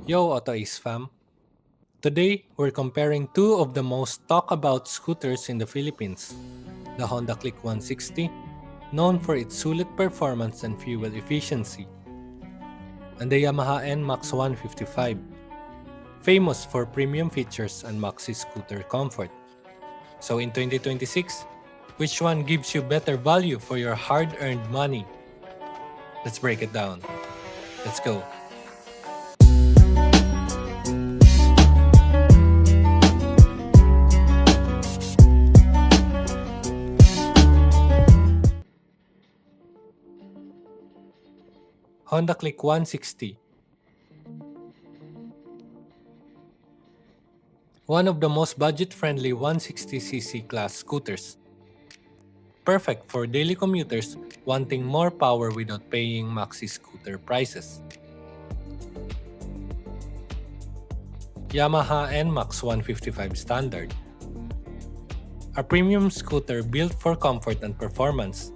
Yo, AutoAce fam. Today, we're comparing two of the most talked about scooters in the Philippines. The Honda Click 160, known for its sulit performance and fuel efficiency, and the Yamaha NMAX 155, famous for premium features and maxi scooter comfort. So in 2026, which one gives you better value for your hard-earned money? Let's break it down. Let's go. Honda Click 160. One of the most budget-friendly 160cc class scooters. Perfect for daily commuters wanting more power without paying maxi scooter prices. Yamaha NMAX 155 Standard. A premium scooter built for comfort and performance,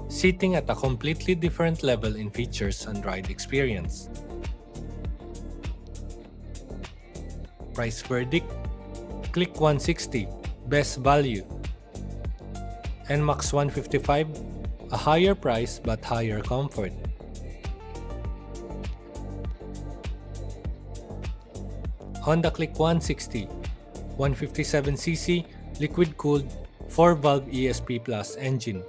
sitting at a completely different level in features and ride experience. Price verdict: Click 160, best value. NMAX 155, a higher price but higher comfort. Honda Click 160, 157cc, liquid-cooled, 4-valve ESP Plus engine.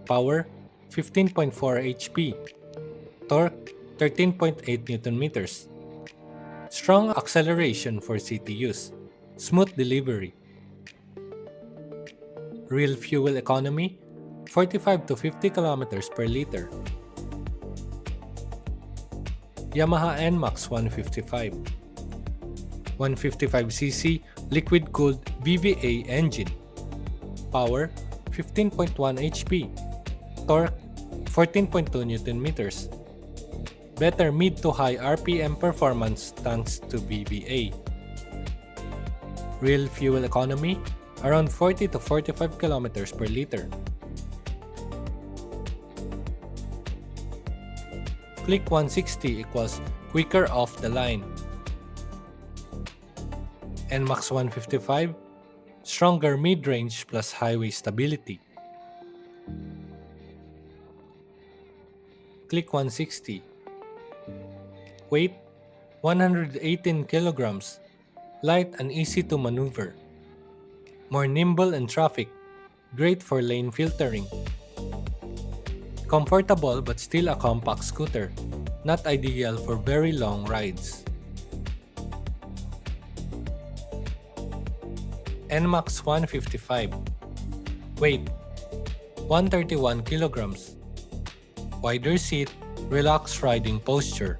Power, 15.4 HP. Torque, 13.8 Nm. Strong acceleration for city use. Smooth delivery. Real fuel economy, 45 to 50 kilometers per liter. Yamaha NMAX 155, 155cc liquid-cooled VVA engine. Power, 15.1 HP. Torque, 14.2 Nm. Better mid to high RPM performance thanks to VVA. Real fuel economy, around 40 to 45 kilometers per liter. Click 160 equals quicker off the line. NMAX 155, stronger mid-range plus highway stability. Click 160. Weight, 118 kilograms, light and easy to maneuver. More nimble in traffic, great for lane filtering. Comfortable but still a compact scooter, not ideal for very long rides. NMAX 155. Weight, 131 kilograms. Wider seat, relaxed riding posture.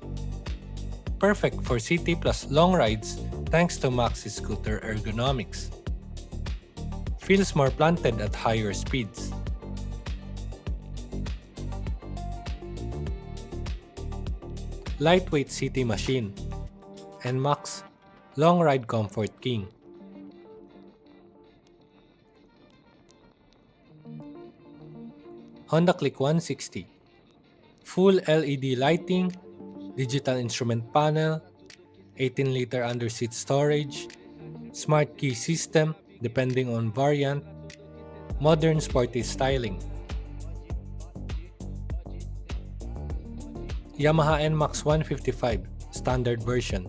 Perfect for city plus long rides thanks to maxi scooter ergonomics. Feels more planted at higher speeds. Lightweight city machine. NMAX, long ride comfort king. Honda Click 160. Full LED lighting, digital instrument panel, 18-liter under-seat storage, smart key system depending on variant, modern sporty styling. Yamaha NMAX 155 standard version.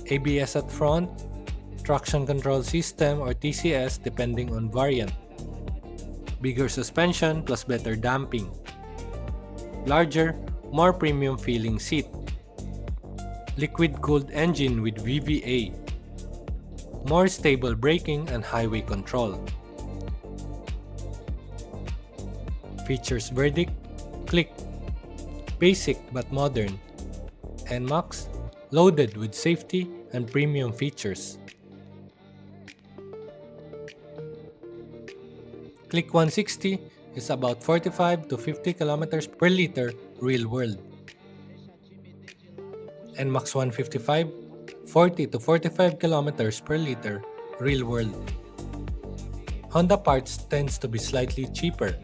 ABS at front, traction control system or TCS depending on variant. Bigger suspension plus better damping. Larger, more premium feeling seat. Liquid-cooled engine with VVA. More stable braking and highway control. Features verdict: Click, basic but modern. NMAX, loaded with safety and premium features. Click 160 is about 45 to 50 kilometers per liter real world. NMAX 155, 40 to 45 kilometers per liter real world. Honda parts tends to be slightly cheaper.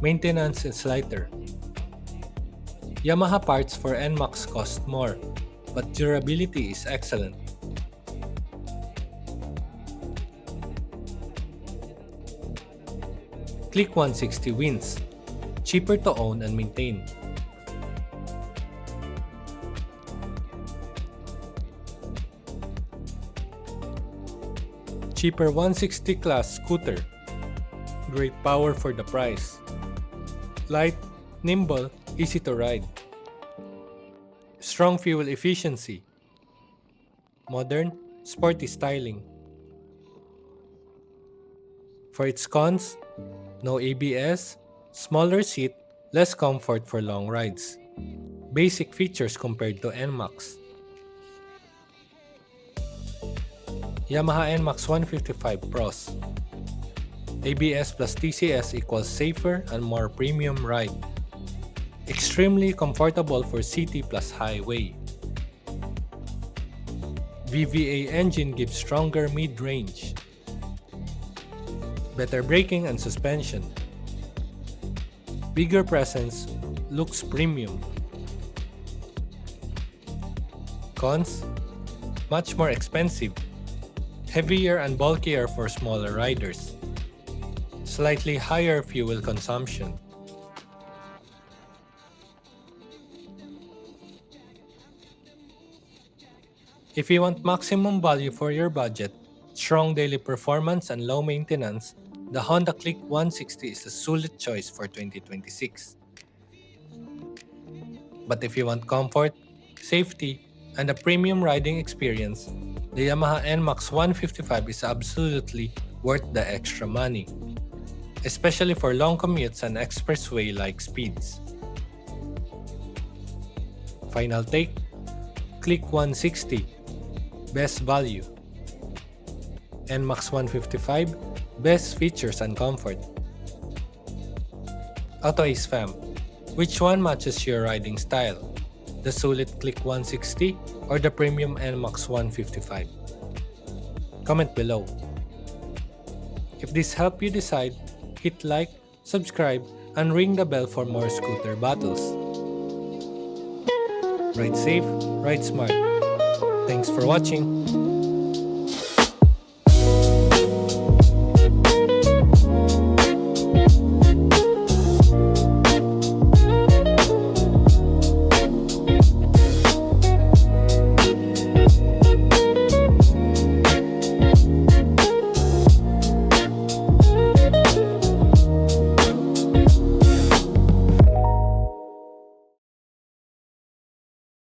Maintenance is lighter. Yamaha parts for NMAX cost more, but durability is excellent. Click 160 wins, cheaper to own and maintain. Cheaper 160 class scooter, great power for the price. Light, nimble, easy to ride. Strong fuel efficiency. Modern, sporty styling. For its cons, no ABS, smaller seat, less comfort for long rides. Basic features compared to NMAX. Yamaha NMAX 155 Pros. ABS plus TCS equals safer and more premium ride. Extremely comfortable for city plus highway. VVA engine gives stronger mid-range. Better braking and suspension. Bigger presence, looks premium. Cons? Much more expensive. Heavier and bulkier for smaller riders. Slightly higher fuel consumption. If you want maximum value for your budget, strong daily performance and low maintenance, the Honda Click 160 is a sulit choice for 2026. But if you want comfort, safety, and a premium riding experience, the Yamaha NMAX 155 is absolutely worth the extra money, especially for long commutes and expressway-like speeds. Final take, Click 160, best value. NMAX 155, best features and comfort. AutoAce fam, which one matches your riding style? The sulit Click 160 or the premium NMAX 155? Comment below. If this helped you decide, hit like, subscribe, and ring the bell for more scooter battles. Ride safe, ride smart. Thanks for watching.